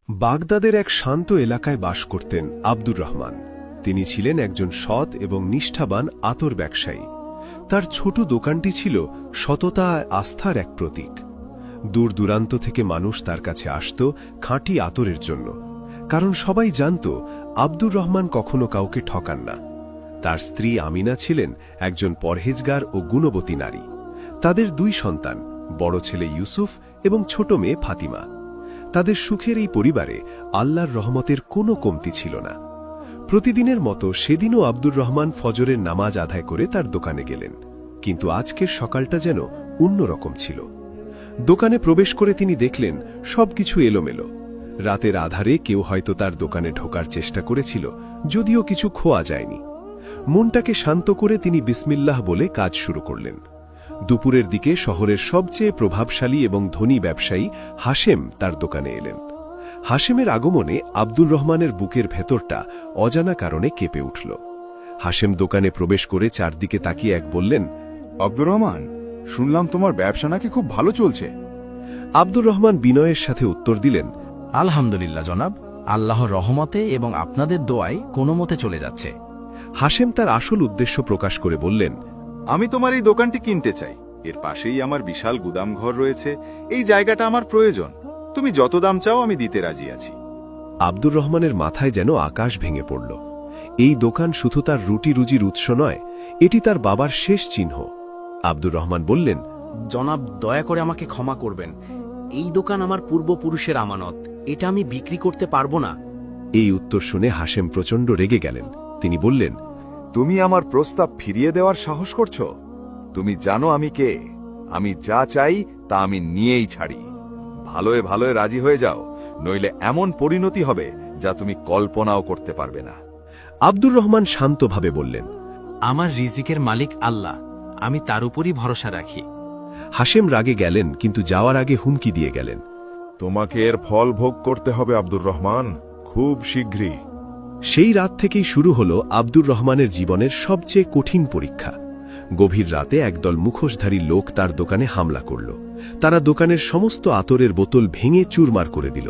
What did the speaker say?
বাগদাদের এক শান্ত এলাকায় বাস করতেন আব্দুর রহমান। তিনি ছিলেন একজন সৎ এবং নিষ্ঠাবান আতর ব্যবসায়ী। তার ছোট দোকানটি ছিল সততা আস্থার এক প্রতীক। দূর দূরান্ত থেকে মানুষ তার কাছে আসত খাঁটি আতরের জন্য, কারণ সবাই জানত আব্দুর রহমান কখনো কাউকে ঠকান না। তার স্ত্রী আমিনা ছিলেন একজন পরহেজগার ও গুণবতী নারী। তাদের দুই সন্তান, বড় ছেলে ইউসুফ এবং ছোট মেয়ে ফাতিমা। তাদের সুখের এই পরিবারে আল্লাহর রহমতের কোনো কমতি ছিল না। প্রতিদিনের মতো সেদিনও আব্দুর রহমান ফজরের নামাজ আদায় করে তার দোকানে গেলেন, কিন্তু আজকের সকালটা যেন অন্যরকম ছিল। দোকানে প্রবেশ করে তিনি দেখলেন সবকিছু এলোমেলো। রাতের আধারে কেউ হয়তো তার দোকানে ঢোকার চেষ্টা করেছিল, যদিও কিছু খোয়া যায়নি। মনটাকে শান্ত করে তিনি বিসমিল্লাহ বলে কাজ শুরু করলেন। দুপুরের দিকে শহরের সবচেয়ে প্রভাবশালী এবং ধনী ব্যবসায়ী হাশেম তার দোকানে এলেন। হাশেমের আগমনে আব্দুর রহমানের বুকের ভেতরটা অজানা কারণে কেঁপে উঠল। হাশেম দোকানে প্রবেশ করে চারদিকে তাকিয়ে বললেন, আব্দুর রহমান, শুনলাম তোমার ব্যবসা নাকি খুব ভালো চলছে। আব্দুর রহমান বিনয়ের সাথে উত্তর দিলেন, আলহামদুলিল্লাহ জনাব, আল্লাহর রহমতে এবং আপনাদের দোয়ায় কোনো মতে চলে যাচ্ছে। হাশেম তার আসল উদ্দেশ্য প্রকাশ করে বললেন, আমি তোমার এই দোকানটি কিনতে চাই। এর পাশেই আমার বিশাল গুদামঘর রয়েছে। এই জায়গাটা আমার প্রয়োজন। তুমি যত দাম চাও আমি দিতে রাজি আছি। আব্দুর রহমানের মাথায় যেন আকাশ ভেঙে পড়ল। এই দোকান শুধু তার রুটি রুজির উৎস নয়, এটি তার বাবার শেষ চিহ্ন। আব্দুর রহমান বললেন, জনাব, দয়া করে আমাকে ক্ষমা করবেন। এই দোকান আমার পূর্বপুরুষের আমানত, এটা আমি বিক্রি করতে পারবো না। এই উত্তর শুনে হাশেম প্রচণ্ড রেগে গেলেন। তিনি বললেন, তুমি আমার প্রস্তাব ফিরিয়ে দেওয়ার সাহস করছো? তুমি জানো আমি কে? আমি যা চাই তা আমি নিয়েই ছাড়ি। ভালোয় ভালোয় রাজি হয়ে যাও, নইলে এমন পরিণতি হবে যা তুমি কল্পনাও করতে পারবে না। আব্দুর রহমান শান্তভাবে বললেন, আমার রিজিকের মালিক আল্লাহ, আমি তার উপরই ভরসা রাখি। হাশেম রাগে গেলেন, কিন্তু যাওয়ার আগে হুমকি দিয়ে গেলেন, তোমাকে এর ফল ভোগ করতে হবে আব্দুর রহমান, খুব শীঘ্রই। সেই রাত থেকেই শুরু হল আব্দুর রহমানের জীবনের সবচেয়ে কঠিন পরীক্ষা। গভীর রাতে একদল মুখোশধারী লোক তার দোকানে হামলা করল। তারা দোকানের সমস্ত আতরের বোতল ভেঙে চুরমার করে দিল।